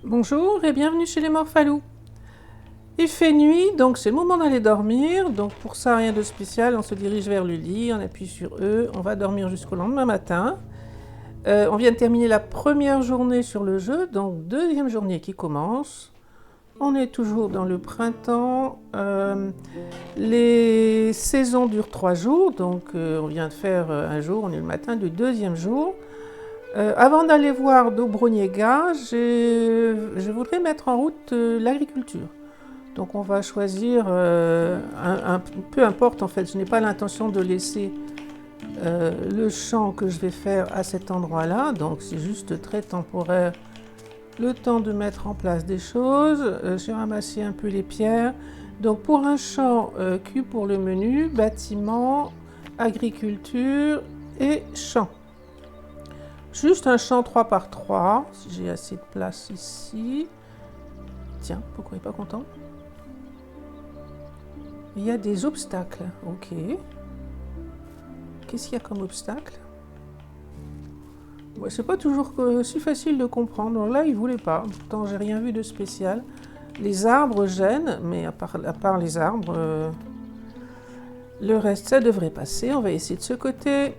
Bonjour et bienvenue chez les Morphalous. Il fait nuit, donc c'est le moment d'aller dormir. Donc pour ça, rien de spécial, on se dirige vers le lit, on appuie sur E, on va dormir jusqu'au lendemain matin. On vient de terminer la première journée sur le jeu, donc deuxième journée qui commence. On est toujours dans le printemps. Les saisons durent 3 jours, donc on vient de faire un jour, on est le matin du deuxième jour. Avant d'aller voir Dobroniega, je voudrais mettre en route l'agriculture. Donc on va choisir, peu importe en fait, je n'ai pas l'intention de laisser le champ que je vais faire à cet endroit-là, donc c'est juste très temporaire, le temps de mettre en place des choses. J'ai ramassé un peu les pierres. Donc pour un champ Q pour le menu, bâtiment, agriculture et champ. Juste un champ 3 par 3, si j'ai assez de place ici. Tiens, pourquoi il n'est pas content? Il y a des obstacles, ok. Qu'est-ce qu'il y a comme obstacle? Ouais, c'est pas toujours si facile de comprendre. Donc là, il voulait pas. Pourtant, j'ai rien vu de spécial. Les arbres gênent, mais à part les arbres, le reste, ça devrait passer. On va essayer de ce côté.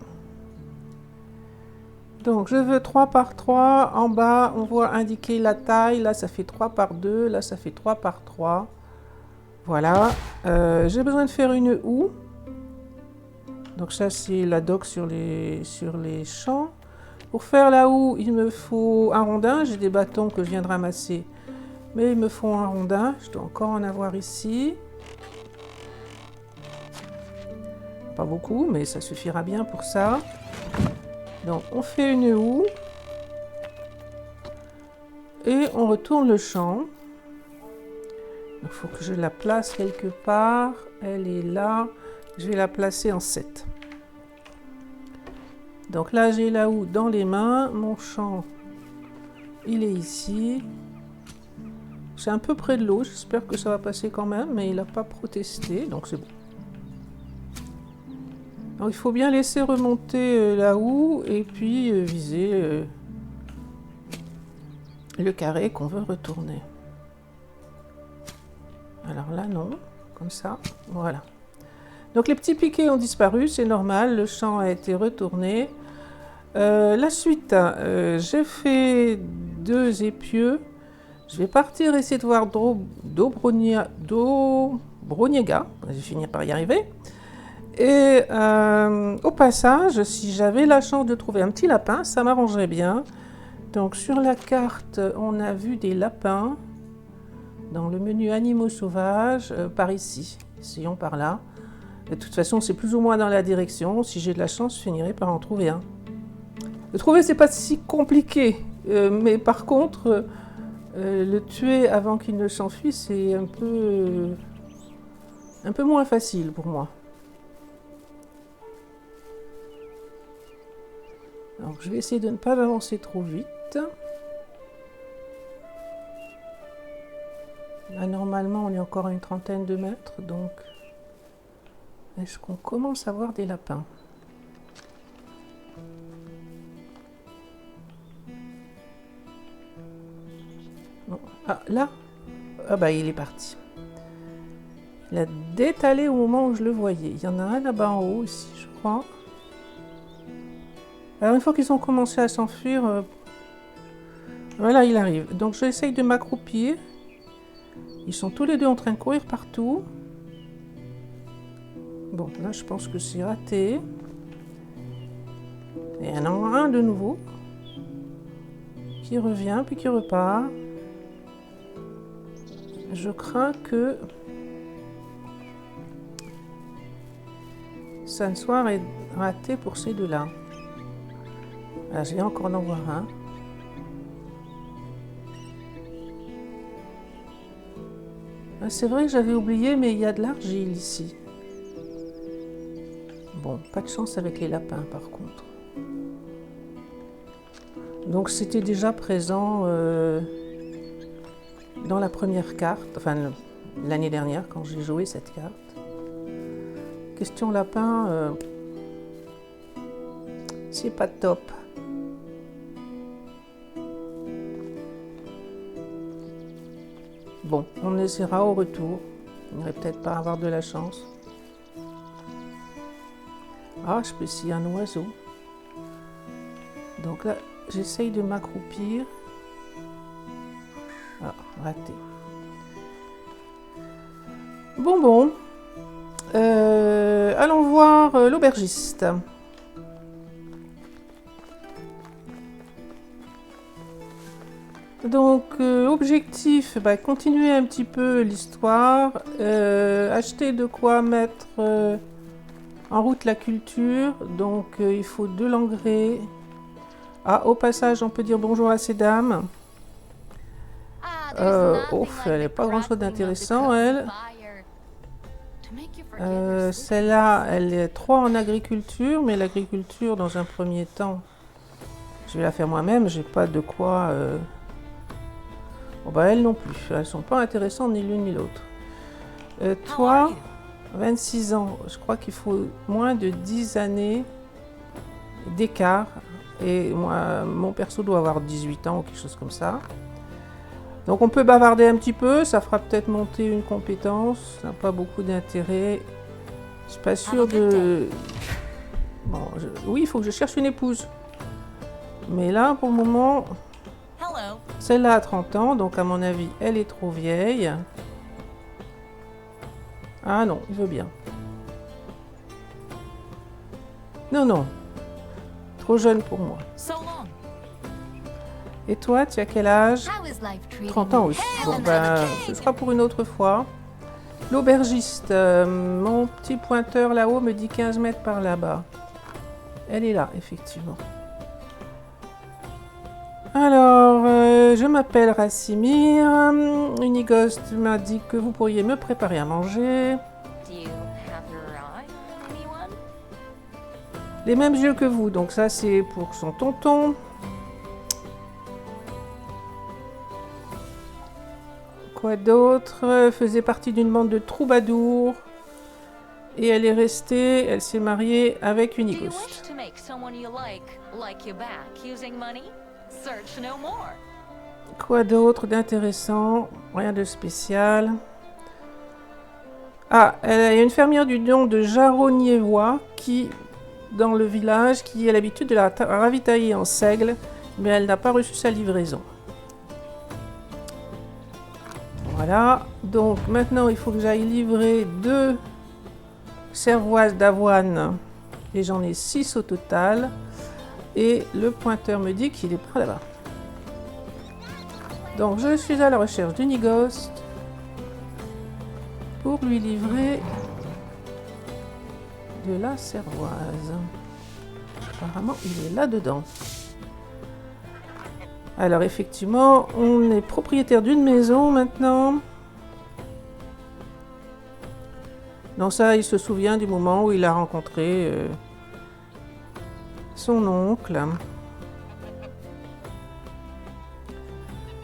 Donc, je veux 3 par 3. En bas, on voit indiquer la taille. Là, ça fait 3 par 2. Là, ça fait 3 par 3. Voilà. J'ai besoin de faire une houe. Donc ça, c'est la doc sur les champs. Pour faire la houe, il me faut un rondin. J'ai des bâtons que je viens de ramasser. Mais il me faut un rondin. Je dois encore en avoir ici. Pas beaucoup, mais ça suffira bien pour ça. Donc, on fait une houe. Et on retourne le champ. Il faut que je la place quelque part. Elle est là. Je vais la placer en 7. Donc là, j'ai la houe dans les mains. Mon champ, il est ici. C'est un peu près de l'eau. J'espère que ça va passer quand même, mais il n'a pas protesté, donc c'est bon. Donc il faut bien laisser remonter la houe et puis viser le carré qu'on veut retourner. Alors là, non. Comme ça, voilà. Donc les petits piquets ont disparu, c'est normal, le champ a été retourné. La suite, j'ai fait 2 épieux. Je vais partir essayer de voir Dobroniega. Je vais finir par y arriver. Et au passage, si j'avais la chance de trouver un petit lapin, ça m'arrangerait bien. Donc sur la carte, on a vu des lapins dans le menu animaux sauvages, par ici. Essayons par là. De toute façon, c'est plus ou moins dans la direction. Si j'ai de la chance, je finirai par en trouver un. Le trouver, c'est pas si compliqué. Mais par contre, le tuer avant qu'il ne s'enfuit, c'est un peu moins facile pour moi. Alors, je vais essayer de ne pas avancer trop vite. Là, normalement, on est encore à une trentaine de mètres, donc est-ce qu'on commence à voir des lapins? Non. Ah, là? Ah bah, il est parti. Il a détalé au moment où je le voyais. Il y en a un là-bas en haut aussi, je crois. Alors, une fois qu'ils ont commencé à s'enfuir, voilà, il arrive. Donc, j'essaye de m'accroupir. Ils sont tous les deux en train de courir partout. Bon, là, je pense que c'est raté. Et il y en a un de nouveau qui revient, puis qui repart. Je crains que ça ne soit raté pour ces deux-là. Là, je vais encore en voir un. Ah, c'est vrai que j'avais oublié, mais il y a de l'argile ici. Bon, pas de chance avec les lapins par contre. Donc c'était déjà présent dans la première carte, enfin l'année dernière quand j'ai joué cette carte. Question lapin, c'est pas top. Bon, on essaiera au retour. On va peut-être pas avoir de la chance. Ah, je peux scier un oiseau. Donc là, j'essaye de m'accroupir. Ah, raté. Bon. Allons voir l'aubergiste. Donc, objectif, continuer un petit peu l'histoire, acheter de quoi mettre en route la culture. Donc, il faut de l'engrais. Ah, au passage, on peut dire bonjour à ces dames. Elle n'est pas grand-chose d'intéressant, elle. Celle-là, elle est 3 en agriculture, mais l'agriculture, dans un premier temps, je vais la faire moi-même. J'ai pas de quoi... Bon, elles non plus. Elles sont pas intéressantes ni l'une ni l'autre. Toi, 26 ans. Je crois qu'il faut moins de 10 années d'écart. Et moi, mon perso doit avoir 18 ans ou quelque chose comme ça. Donc on peut bavarder un petit peu, ça fera peut-être monter une compétence, ça n'a pas beaucoup d'intérêt. Je suis pas sûre de... Bon, oui, il faut que je cherche une épouse. Mais là, pour le moment, celle-là a 30 ans, donc à mon avis, elle est trop vieille. Ah non, il veut bien. Non, trop jeune pour moi. Et toi, tu as quel âge? 30 ans aussi. Bon, ce sera pour une autre fois. L'aubergiste, mon petit pointeur là-haut me dit 15 mètres par là-bas. Elle est là, effectivement. Alors, je m'appelle Rassimir. Unigost m'a dit que vous pourriez me préparer à manger. Les mêmes yeux que vous, donc ça c'est pour son tonton. Quoi d'autre? Faisait partie d'une bande de troubadours. Et elle est restée, elle s'est mariée avec Unigost. Quoi d'autre d'intéressant? Rien de spécial. Ah, il y a une fermière du nom de Jaroniévois qui, dans le village, qui a l'habitude de la ravitailler en seigle, mais elle n'a pas reçu sa livraison. Voilà, donc maintenant il faut que j'aille livrer 2 cervoises d'avoine et j'en ai 6 au total. Et le pointeur me dit qu'il est prêt là-bas. Donc je suis à la recherche d'Unigost pour lui livrer de la cervoise. Apparemment il est là-dedans. Alors effectivement, on est propriétaire d'une maison maintenant. Donc ça, il se souvient du moment où il a rencontré son oncle.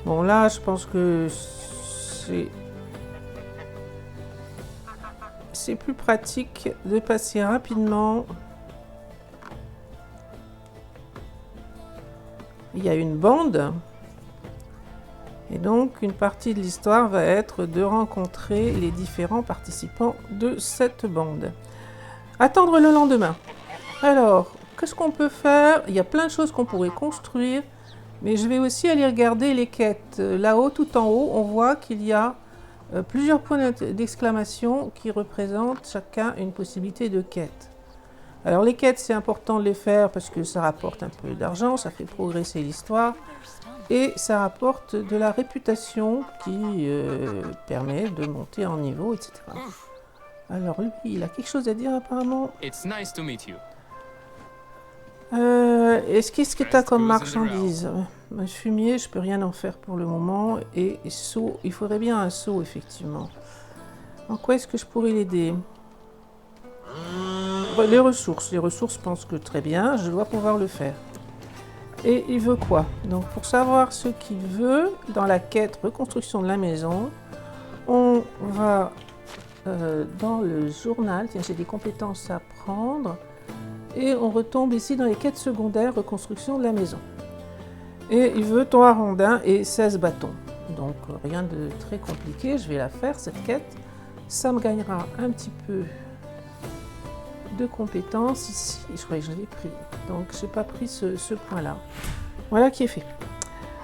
Bon là, je pense que c'est plus pratique de passer rapidement. Il y a une bande. Et donc, une partie de l'histoire va être de rencontrer les différents participants de cette bande. Attendre le lendemain. Alors, qu'est-ce qu'on peut faire? Il y a plein de choses qu'on pourrait construire, mais je vais aussi aller regarder les quêtes. Là-haut, tout en haut, on voit qu'il y a plusieurs points d'exclamation qui représentent chacun une possibilité de quête. Alors, les quêtes, c'est important de les faire parce que ça rapporte un peu d'argent, ça fait progresser l'histoire. Et ça rapporte de la réputation qui permet de monter en niveau, etc. Alors lui, il a quelque chose à dire apparemment. Qu'est-ce que tu as comme marchandise? Un fumier, je peux rien en faire pour le moment. Et seau, il faudrait bien un seau, effectivement. En quoi est-ce que je pourrais l'aider? Les ressources, je pense que très bien, je dois pouvoir le faire. Et il veut quoi? Donc pour savoir ce qu'il veut, dans la quête reconstruction de la maison, on va dans le journal, tiens j'ai des compétences à prendre, et on retombe ici dans les quêtes secondaires reconstruction de la maison. Et il veut ton arrondin et 16 bâtons. Donc rien de très compliqué, je vais la faire cette quête. Ça me gagnera un petit peu de compétences ici. Je croyais que je l'avais pris, donc j'ai pas pris ce point-là. Voilà qui est fait.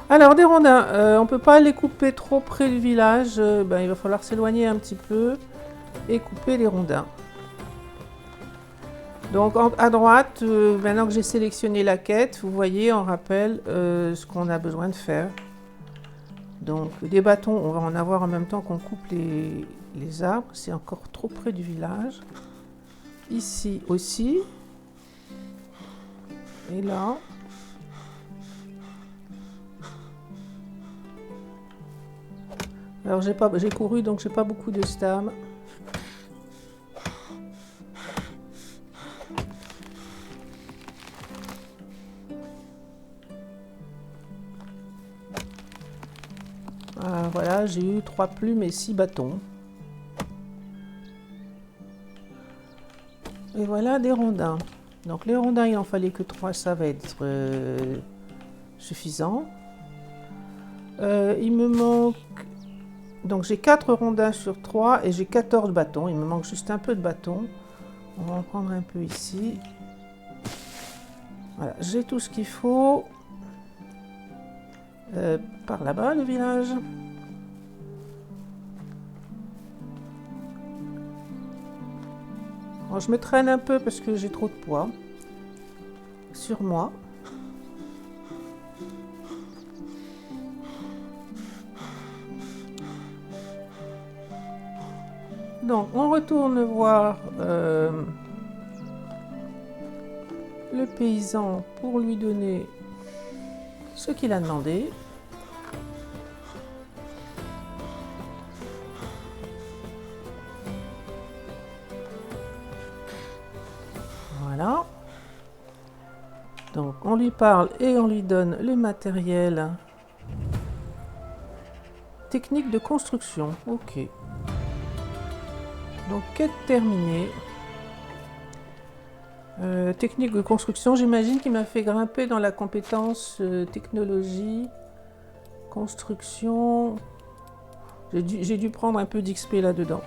Alors des rondins, on peut pas les couper trop près du village, il va falloir s'éloigner un petit peu et couper les rondins. Donc à droite, maintenant que j'ai sélectionné la quête, vous voyez en rappel ce qu'on a besoin de faire. Donc des bâtons, on va en avoir en même temps qu'on coupe les arbres, c'est encore trop près du village. Ici aussi. Et là. Alors j'ai couru donc j'ai pas beaucoup de stam. Voilà, j'ai eu 3 plumes et 6 bâtons. Et voilà des rondins. Donc les rondins, il en fallait que 3, ça va être suffisant. Il me manque... Donc j'ai 4 rondins sur 3 et j'ai 14 bâtons. Il me manque juste un peu de bâtons. On va en prendre un peu ici. Voilà, j'ai tout ce qu'il faut. Par là-bas, le village. Bon, je me traîne un peu parce que j'ai trop de poids sur moi. Donc, on retourne voir le paysan pour lui donner ce qu'il a demandé. Voilà. Donc, on lui parle et on lui donne le matériel. Technique de construction. Ok. Donc, quête terminée. Technique de construction, j'imagine qu'il m'a fait grimper dans la compétence technologie, construction. J'ai dû prendre un peu d'XP là-dedans.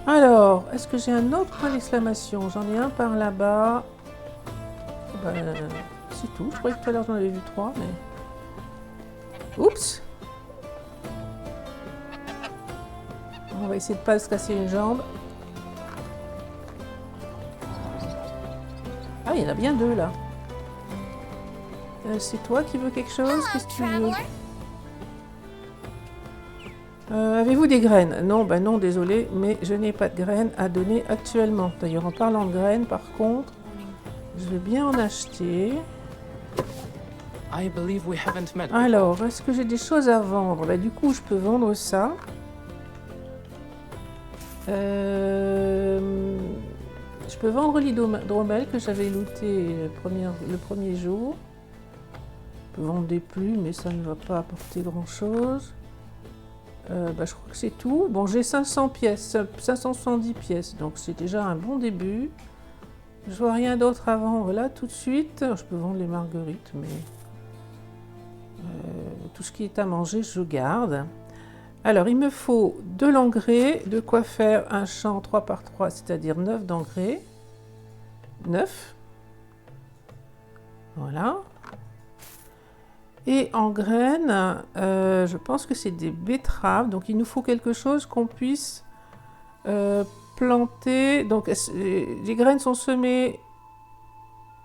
Alors, est-ce que j'ai un autre point d'exclamation? J'en ai un par là-bas. C'est tout. Je croyais que tout à l'heure j'en avais vu 3, mais... Oups! On va essayer de ne pas se casser une jambe. Ah, il y en a bien 2 là. C'est toi qui veux quelque chose? Qu'est-ce que tu veux? Avez-vous des graines? Non, non, désolé, mais je n'ai pas de graines à donner actuellement. D'ailleurs, en parlant de graines, par contre, je vais bien en acheter. Alors, est-ce que j'ai des choses à vendre? Du coup, je peux vendre ça. Je peux vendre l'hydromel que j'avais looté le premier jour. Je peux vendre des plumes, mais ça ne va pas apporter grand-chose. Je crois que c'est tout. Bon, j'ai 500 pièces, 570 pièces, donc c'est déjà un bon début. Je vois rien d'autre à vendre là tout de suite. Je peux vendre les marguerites, mais tout ce qui est à manger, je garde. Alors, il me faut de l'engrais, de quoi faire un champ 3 par 3, c'est-à-dire 9 d'engrais. 9. Voilà. Et en graines, je pense que c'est des betteraves. Donc, il nous faut quelque chose qu'on puisse planter. Donc, les graines sont semées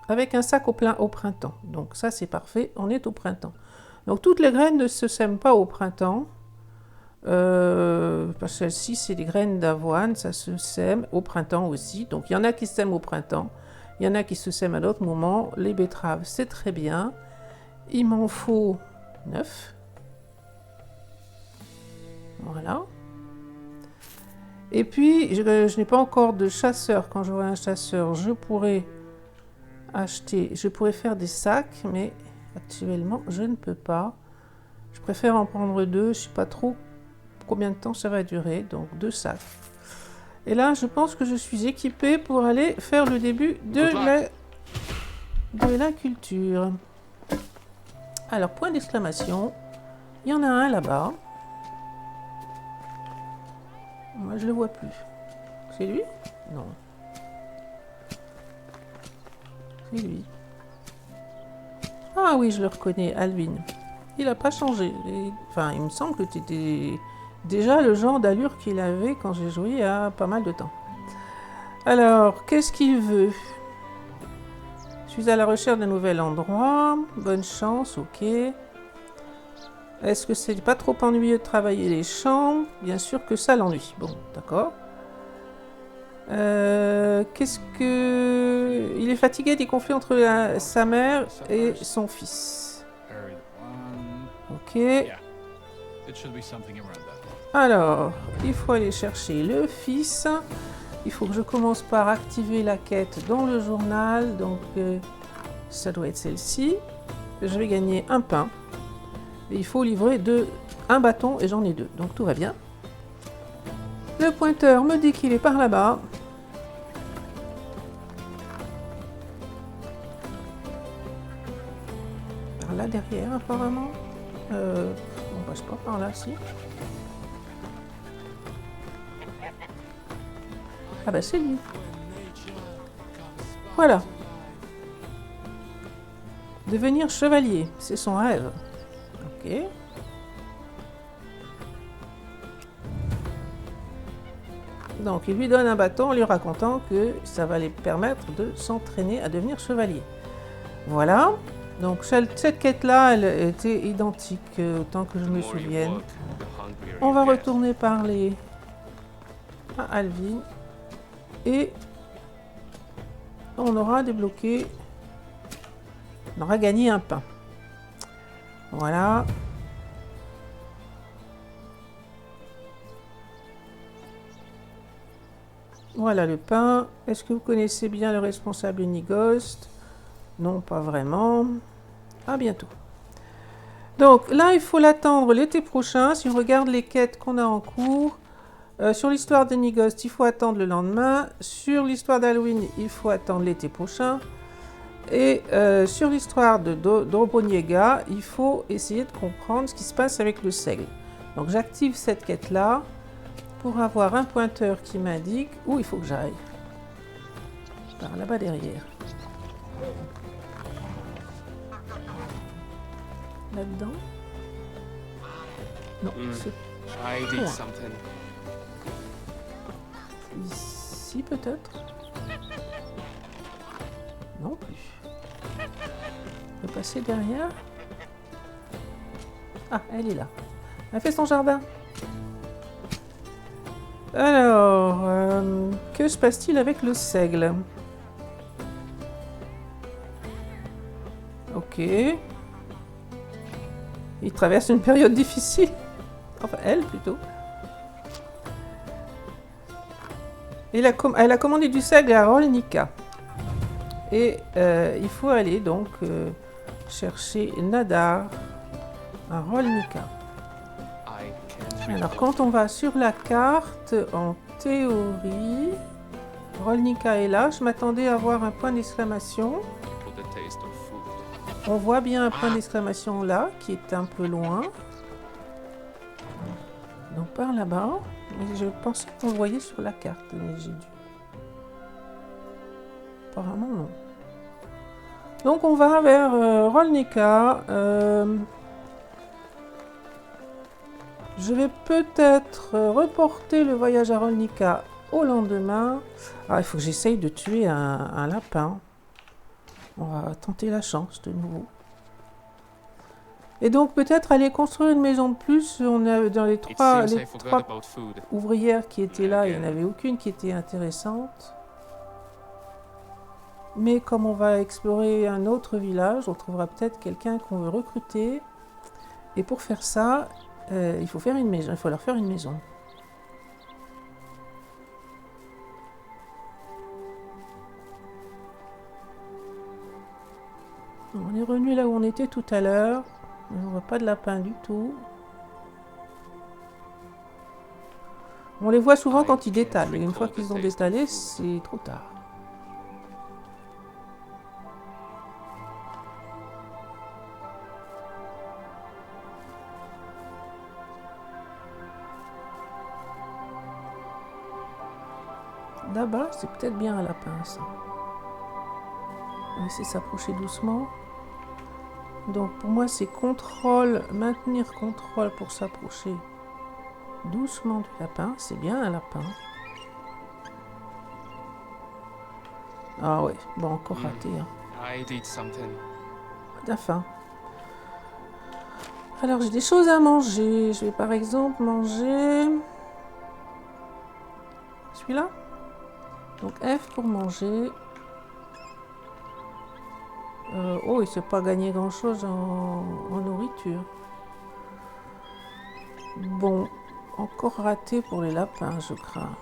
avec un sac au printemps. Donc, ça, c'est parfait. On est au printemps. Donc, toutes les graines ne se sèment pas au printemps. Parce que celle-ci, c'est des graines d'avoine. Ça se sème au printemps aussi. Donc, il y en a qui se sèment au printemps. Il y en a qui se sèment à d'autres moments. Les betteraves, c'est très bien. Il m'en faut 9. Voilà. Et puis, je n'ai pas encore de chasseur. Quand j'aurai un chasseur, je pourrais acheter, je pourrais faire des sacs, mais actuellement, je ne peux pas. Je préfère en prendre 2. Je ne sais pas trop combien de temps ça va durer. Donc, 2 sacs. Et là, je pense que je suis équipée pour aller faire le début de la culture. Alors, point d'exclamation. Il y en a un là-bas. Moi, je le vois plus. C'est lui? Non. C'est lui. Ah oui, je le reconnais, Alvin. Il n'a pas changé. Enfin, il me semble que tu étais déjà le genre d'allure qu'il avait quand j'ai joué il y a pas mal de temps. Alors, qu'est-ce qu'il veut? Je suis à la recherche d'un nouvel endroit. Bonne chance, ok. Est-ce que c'est pas trop ennuyeux de travailler les champs? Bien sûr que ça l'ennuie. Bon, d'accord. Qu'est-ce que... Il est fatigué des conflits entre sa mère et son fils. Ok. Alors, il faut aller chercher le fils. Il faut que je commence par activer la quête dans le journal. Donc, ça doit être celle-ci. Je vais gagner un pain. Et il faut livrer un bâton et j'en ai 2. Donc, tout va bien. Le pointeur me dit qu'il est par là-bas. Par là derrière, apparemment. On passe pas par là, si. Ah bah c'est lui. Voilà. Devenir chevalier, c'est son rêve. Ok. Donc il lui donne un bâton en lui racontant que ça va lui permettre de s'entraîner à devenir chevalier. Voilà. Donc cette quête-là, elle était identique autant que je me souvienne. On va retourner parler à Alvin. Et on aura débloqué... On aura gagné un pain. Voilà. Voilà le pain. Est-ce que vous connaissez bien le responsable Unighost? Non, pas vraiment. À bientôt. Donc là, il faut l'attendre l'été prochain. Si on regarde les quêtes qu'on a en cours, sur l'histoire d'Unighost, il faut attendre le lendemain. Sur l'histoire d'Halloween, il faut attendre l'été prochain. Et sur l'histoire de Droboniega, il faut essayer de comprendre ce qui se passe avec le seigle. Donc j'active cette quête-là pour avoir un pointeur qui m'indique où il faut que j'aille. Par là-bas derrière. Là-dedans? Non, c'est ici peut-être? Non plus. On peut passer derrière. Ah, elle est là. Elle fait son jardin. Alors, que se passe-t-il avec le seigle? Ok. Il traverse une période difficile. Enfin, elle plutôt. Et elle a commandé du seigle à Rolnica. Et il faut aller donc chercher Nadar à Rolnica. Alors quand on va sur la carte, en théorie, Rolnica est là. Je m'attendais à voir un point d'exclamation. On voit bien un point d'exclamation là, qui est un peu loin. Donc par là-bas. Je pensais qu'on le voyait sur la carte, mais j'ai dû. Apparemment non. Donc on va vers Rolnica. Je vais peut-être reporter le voyage à Rolnica au lendemain. Ah, il faut que j'essaye de tuer un lapin. On va tenter la chance de nouveau. Et donc peut-être aller construire une maison de plus. On a dans les trois ouvrières qui étaient là, il n'y en avait aucune qui était intéressante. Mais comme on va explorer un autre village, on trouvera peut-être quelqu'un qu'on veut recruter. Et pour faire ça, il faut faire une maison. Il faut leur faire une maison. On est revenu là où on était tout à l'heure. On ne voit pas de lapin du tout. On les voit souvent quand ils détalent. Et une fois qu'ils ont détalé, c'est trop tard. Là-bas, c'est peut-être bien un lapin, ça. On va essayer de s'approcher doucement. Donc pour moi, c'est contrôle, maintenir contrôle pour s'approcher doucement du lapin. C'est bien un lapin. Ah ouais, bon, encore raté. Hein. I did something. T'as faim. Alors j'ai des choses à manger. Je vais par exemple manger celui-là. Donc F pour manger. Oh, il ne s'est pas gagné grand-chose en nourriture. Bon, encore raté pour les lapins, je crains.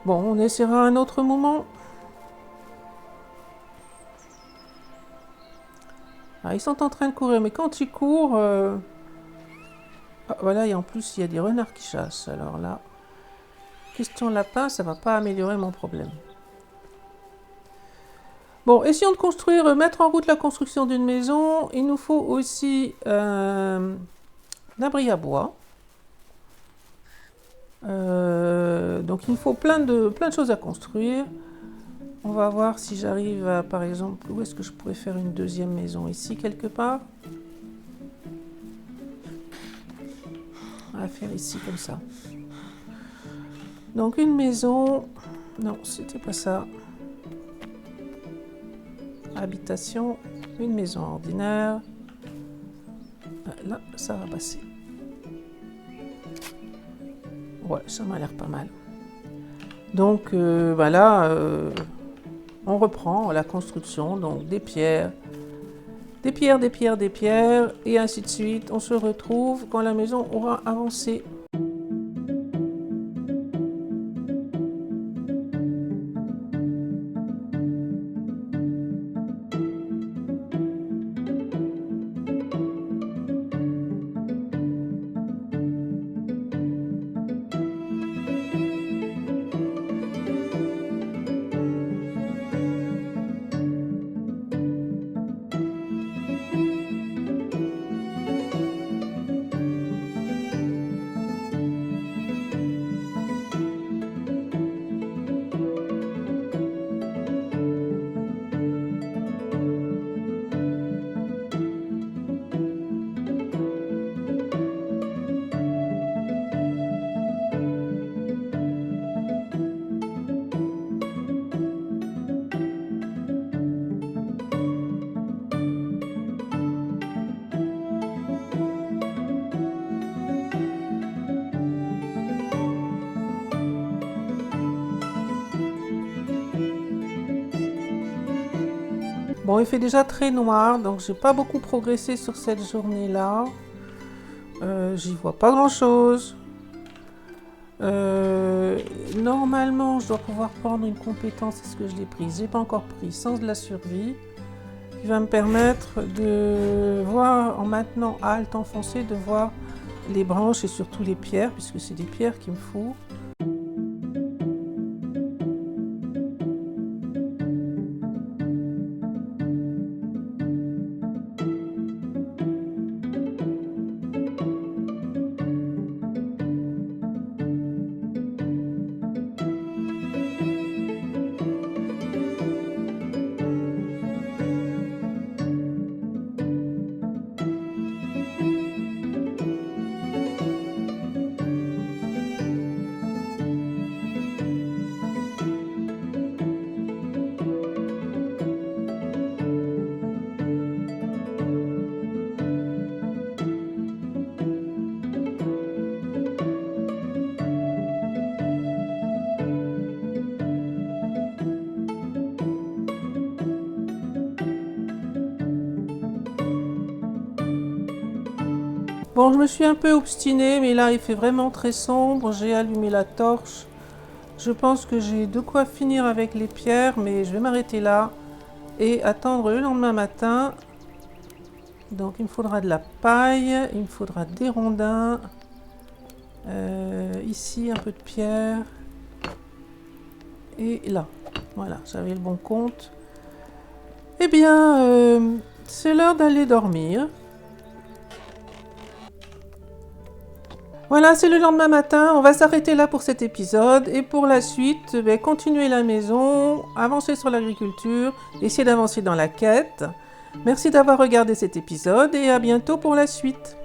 Bon, on essaiera un autre moment. Ah, ils sont en train de courir, mais quand ils courent... Ah, voilà, et en plus, il y a des renards qui chassent. Alors là, question lapin, ça ne va pas améliorer mon problème. Bon, essayons de construire, mettre en route la construction d'une maison. Il nous faut aussi un abri à bois. Donc il me faut plein de choses à construire. On va voir si j'arrive à, par exemple, où est-ce que je pourrais faire une deuxième maison? Ici, quelque part. On va faire ici, comme ça. Donc une maison... Non, c'était pas ça. Habitation, une maison ordinaire. Là, ça va passer. Ouais, ça m'a l'air pas mal. Donc, voilà, on reprend la construction, donc des pierres, des pierres, des pierres, des pierres, et ainsi de suite. On se retrouve quand la maison aura avancé. Bon, il fait déjà très noir, donc j'ai pas beaucoup progressé sur cette journée-là. J'y vois pas grand-chose. Normalement, je dois pouvoir prendre une compétence, est-ce que je l'ai prise? J'ai pas encore pris, sens de la survie, qui va me permettre de voir, en maintenant Alt enfoncé, de voir les branches et surtout les pierres, puisque c'est des pierres qu'il me faut. Bon, je me suis un peu obstinée, mais là il fait vraiment très sombre. J'ai allumé la torche. Je pense que j'ai de quoi finir avec les pierres, mais je vais m'arrêter là et attendre le lendemain matin. Donc il me faudra de la paille, il me faudra des rondins. Ici un peu de pierre. Et là, voilà, j'avais le bon compte. Eh bien, c'est l'heure d'aller dormir. Voilà, c'est le lendemain matin, on va s'arrêter là pour cet épisode et pour la suite, continuer la maison, avancer sur l'agriculture, essayer d'avancer dans la quête. Merci d'avoir regardé cet épisode et à bientôt pour la suite.